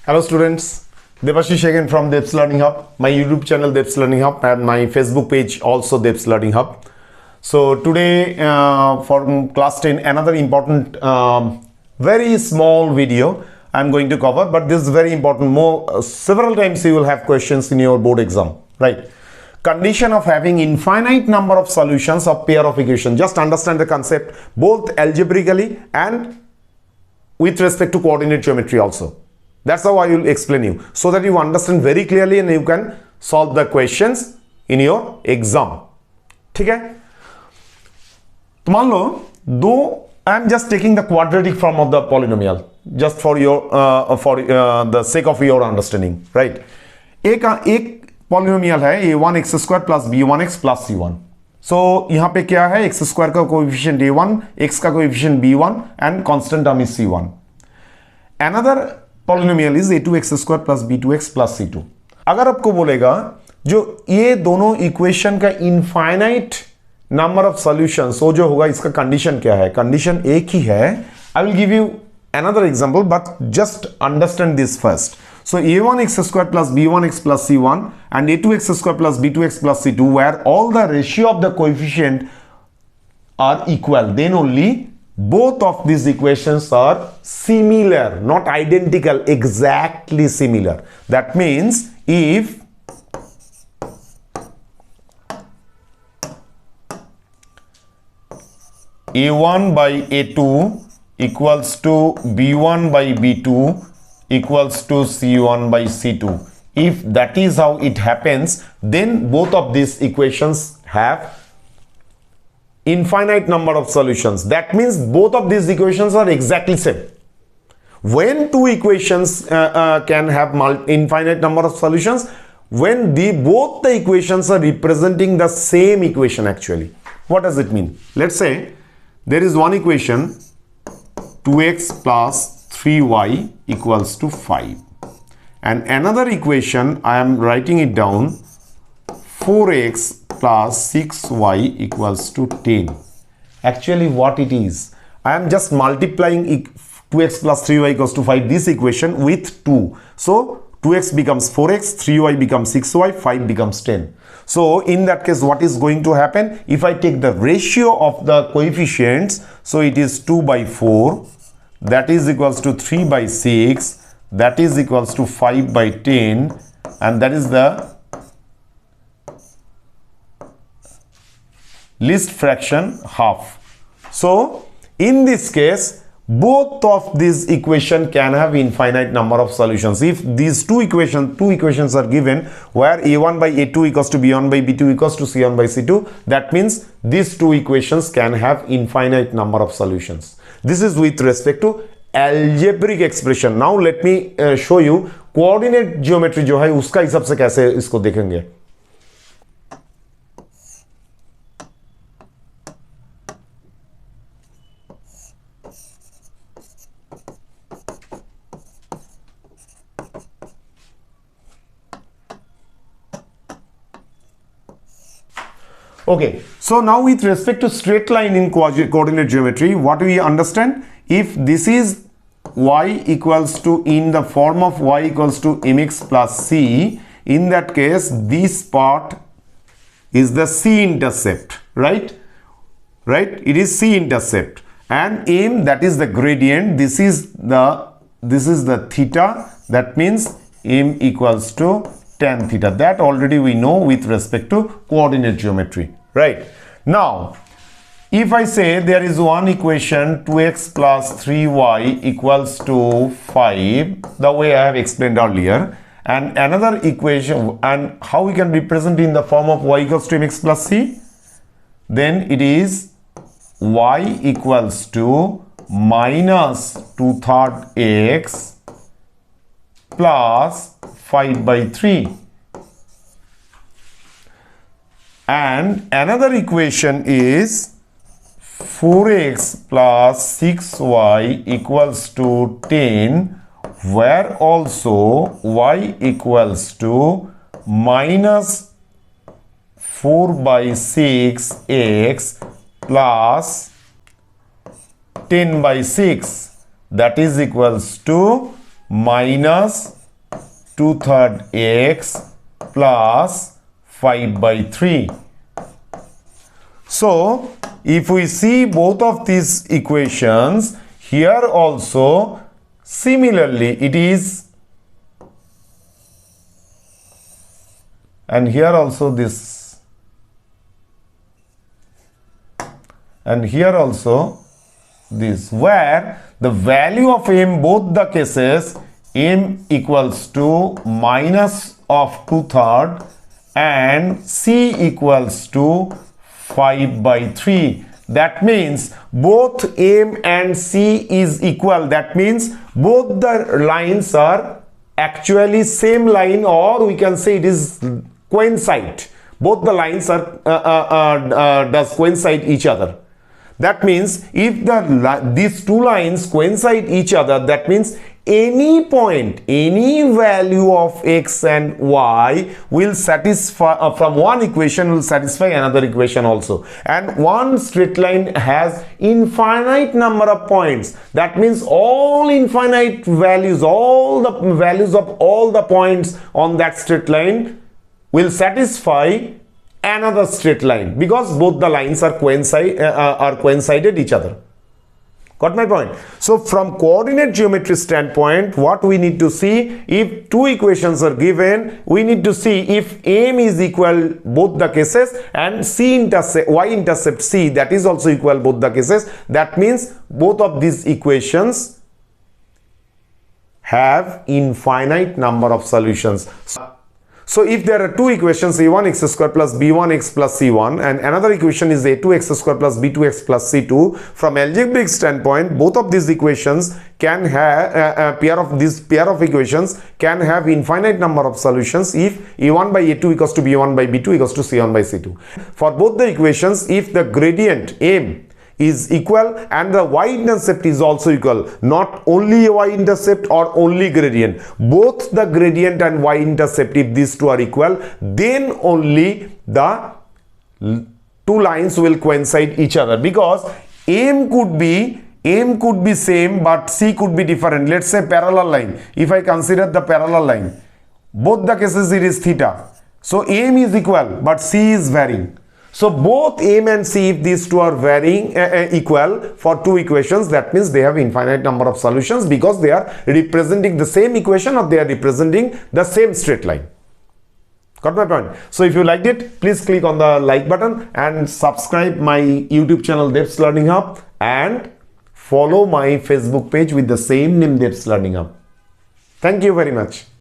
Hello students, Debashish again from Debs Learning Hub, my YouTube channel Debs Learning Hub and my Facebook page also Debs Learning Hub. So today for class 10 another important very small video I am going to cover, but this is very important. Several times you will have questions in your board exam, right? Condition of having infinite number of solutions of pair of equations. Just understand the concept both algebraically and with respect to coordinate geometry also. That's how I will explain you, so that you understand very clearly and you can solve the questions in your exam. ठीक है? तो मान लो दो, I am just taking the quadratic form of the polynomial just for your the sake of your understanding, right? एक polynomial है a1 x square plus b1 x plus c1. So यहाँ पे क्या है, x square का coefficient a1, x का coefficient b1 and constant term is c1. Another polynomial is a2x square plus b2x plus c2. अगर आपको बोलेगा जो ये दोनों इक्वेशन का इनफाइनाइट नंबर ऑफ सॉल्यूशंस, वो जो होगा इसका कंडीशन क्या है? कंडीशन एक ही है. I will give you another example, but just understand this first. So a1x square plus b1x plus c1 and a2x square plus b2x plus c2, where all the ratio of the coefficient are equal, then only both of these equations are similar, not identical, exactly similar. That means if a1 by a2 equals to b1 by b2 equals to c1 by c2, if that is how it happens, then both of these equations have infinite number of solutions. That means both of these equations are exactly same. When two equations can have infinite number of solutions, when both the equations are representing the same equation actually. What does it mean? Let's say there is one equation 2x plus 3y equals to 5, and another equation I am writing it down 4x plus 6y equals to 10. Actually what it is, I am just multiplying 2x plus 3y equals to 5, this equation, with 2. So 2x becomes 4x, 3y becomes 6y, 5 becomes 10. So in that case what is going to happen? If I take the ratio of the coefficients, so it is 2 by 4, that is equals to 3 by 6, that is equals to 5 by 10, and that is the least fraction half. So in this case both of these equations can have infinite number of solutions. If these two equations are given where a1 by a2 equals to b1 by b2 equals to c1 by c2, that means these two equations can have infinite number of solutions. This is with respect to algebraic expression. Now let me show you coordinate geometry जो है उसका हिसाब से कैसे इसको देखेंगे. Okay, so now with respect to straight line in coordinate geometry, what we understand, if this is y equals to, in the form of y equals to mx plus c, in that case this part is the c-intercept, right? It is c-intercept, and m, that is the gradient, this is the theta, that means m equals to tan theta. That already we know with respect to coordinate geometry, right? Now if I say there is one equation 2x plus 3y equals to 5, the way I have explained earlier, and another equation, and how we can represent in the form of y equals to mx plus c, then it is y equals to minus 2/3 x plus 5 by 3, and another equation is 4x plus 6y equals to 10, where also y equals to minus 4 by 6x plus 10 by 6, that is equals to minus 2/3 x plus 5 by 3. So if we see both of these equations, here also similarly it is, and here also this, and here also this, where the value of m, both the cases, m equals to minus of 2/3 and c equals to 5 by 3. That means both m and c is equal. That means both the lines are actually same line, or we can say it is coincide. Both the lines are does coincide each other. That means if these two lines coincide each other, that means any point, any value of x and y will satisfy from one equation will satisfy another equation also. And one straight line has infinite number of points. That means all infinite values, all the values of all the points on that straight line will satisfy another straight line, because both the lines are coincided each other. Got my point? So from coordinate geometry standpoint, what we need to see, if two equations are given, we need to see if m is equal both the cases and y intercept c, that is also equal both the cases. That means both of these equations have infinite number of solutions. So if there are two equations, a1x square plus b1x plus c1, and another equation is a2x square plus b2x plus c2, from algebraic standpoint, both of these equations can have a pair of equations can have infinite number of solutions if a1 by a2 equals to b1 by b2 equals to c1 by c2. For both the equations, if the gradient m is equal and the y-intercept is also equal, not only a y-intercept or only gradient, both the gradient and y-intercept, if these two are equal, then only the two lines will coincide each other, because m could be same but c could be different. Let's say parallel line. If I consider the parallel line, both the cases it is theta, so m is equal but c is varying. So both m and c, if these two are varying equal for two equations, that means they have infinite number of solutions, because they are representing the same equation or they are representing the same straight line. Got my point? So if you liked it, please click on the like button and subscribe my YouTube channel Debs Learning Hub, and follow my Facebook page with the same name, Debs Learning Hub. Thank you very much.